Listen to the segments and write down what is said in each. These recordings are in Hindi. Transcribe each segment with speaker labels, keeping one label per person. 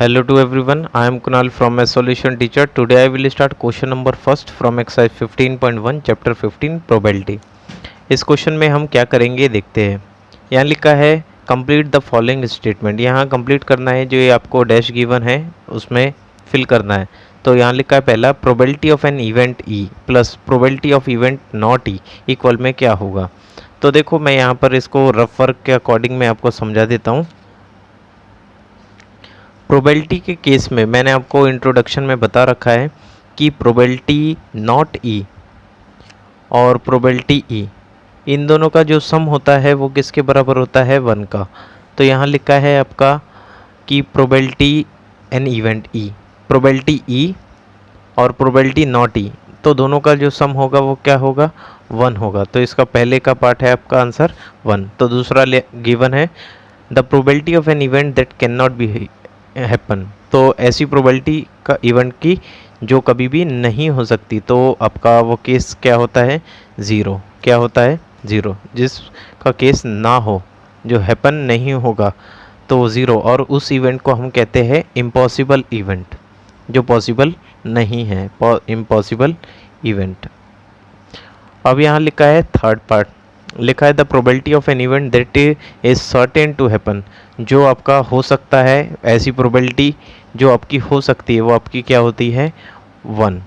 Speaker 1: Hello to everyone, I am Kunal from a solution teacher. Today I will start question number first from exercise 15.1 chapter 15 probability. इस क्वेश्चन में हम क्या करेंगे देखते हैं। यहाँ लिखा है कंप्लीट द फॉलोइंग स्टेटमेंट। यहाँ कंप्लीट करना है, जो ये आपको डैश गिवन है उसमें फिल करना है। तो यहाँ लिखा है पहला probability of an event E plus probability of event not E equal में क्या होगा। तो देखो मैं यहाँ पर इसको रफ वर्क के अकॉर्डिंग मैं आपको समझा देता हूँ। प्रोबेबिलिटी के केस में मैंने आपको इंट्रोडक्शन में बता रखा है कि प्रोबेबिलिटी नॉट ई और प्रोबेबिलिटी ई, इन दोनों का जो सम होता है वो किसके बराबर होता है, 1 का। तो यहाँ लिखा है आपका कि probability an event E, probability E और प्रोबेबिलिटी नॉट ई, तो दोनों का जो सम होगा वो क्या होगा, 1 होगा। तो इसका पहले का पार्ट है आपका आंसर 1। तो दूसरा गिवन है the probability of an event that can not be happen, तो ऐसी प्रोबेबिलिटी का इवेंट की जो कभी भी नहीं हो सकती, तो आपका वो केस क्या होता है, 0। क्या होता है, 0। जिसका केस ना हो, जो हैपन नहीं होगा, तो 0। और उस इवेंट को हम कहते हैं इम्पॉसिबल इवेंट, जो पॉसिबल नहीं है, इम्पॉसिबल इवेंट। अब यहाँ लिखा है थर्ड पार्ट, लिखा है the probability of an event that is certain to happen, जो आपका हो सकता है, ऐसी प्रोबेबिलिटी जो आपकी हो सकती है वो आपकी क्या होती है, 1।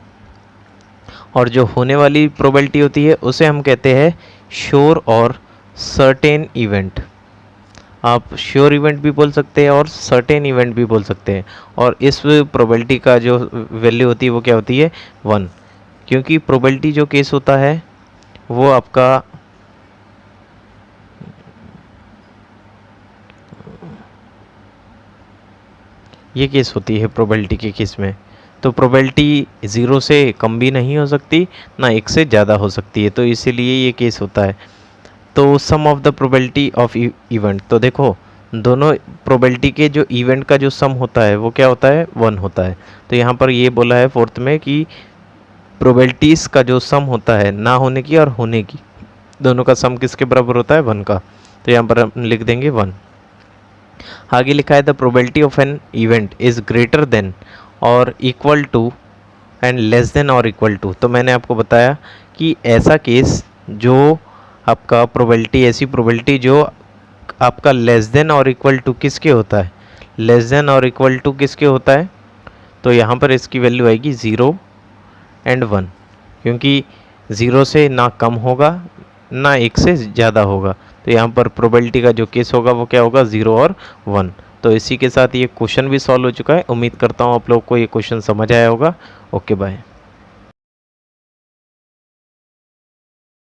Speaker 1: और जो होने वाली प्रोबेबिलिटी होती है उसे हम कहते हैं श्योर और सर्टेन इवेंट। आप श्योर इवेंट भी बोल सकते हैं और सर्टेन इवेंट भी बोल सकते हैं। और इस प्रोबेबिलिटी का जो वैल्यू होती है वो क्या होती है, 1, क्योंकि प्रोबेबिलिटी जो केस होता है वो आपका ये केस होती है प्रोबेबिलिटी के केस में। तो प्रोबेबिलिटी 0 से कम भी नहीं हो सकती, ना 1 से ज़्यादा हो सकती है, तो इसीलिए ये केस होता है। तो sum of the probability of event, तो देखो दोनों प्रोबेबिलिटी के जो इवेंट का जो सम होता है वो क्या होता है, 1 होता है। तो यहाँ पर ये बोला है फोर्थ में कि प्रोबेबिलिटीज़ का जो सम होता है ना होने की और होने की, दोनों का सम किसके बराबर होता है, 1 का। तो यहाँ पर हम लिख देंगे 1। आगे लिखा है the probability of an event is greater than और equal to and less than और इक्वल टू। तो मैंने आपको बताया कि ऐसा केस जो आपका प्रोबेबिलिटी, ऐसी प्रोबेबिलिटी जो आपका लेस देन और इक्वल टू किसके होता है, लेस देन और इक्वल टू किसके होता है। तो यहाँ पर इसकी वैल्यू आएगी 0 एंड 1, क्योंकि 0 से ना कम होगा ना 1 से ज़्यादा होगा। तो यहाँ पर प्रोबेबिलिटी का जो केस होगा वो क्या होगा, 0 और 1। तो इसी के साथ ये क्वेश्चन भी सॉल्व हो चुका है। उम्मीद करता हूँ आप लोग को ये क्वेश्चन समझ आया होगा। Okay bye.